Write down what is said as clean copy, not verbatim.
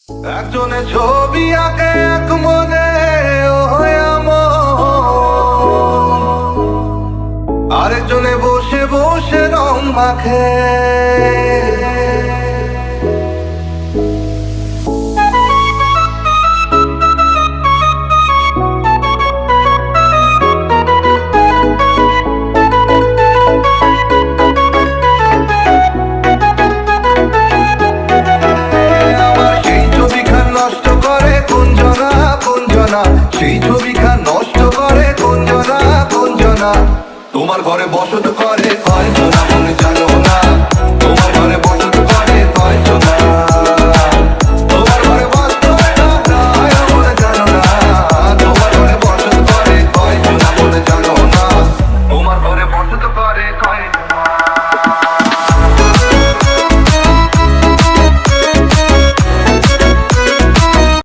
একজনে ছবি আঁকে এক মনে আরেকজনে বসে বসে রং মাখে। সেই ছবিখান নষ্ট করে কোনজনা কোনজনা, তোমার ঘরে বসত করে কয়জনা মনে জানো না, তোমার ঘরে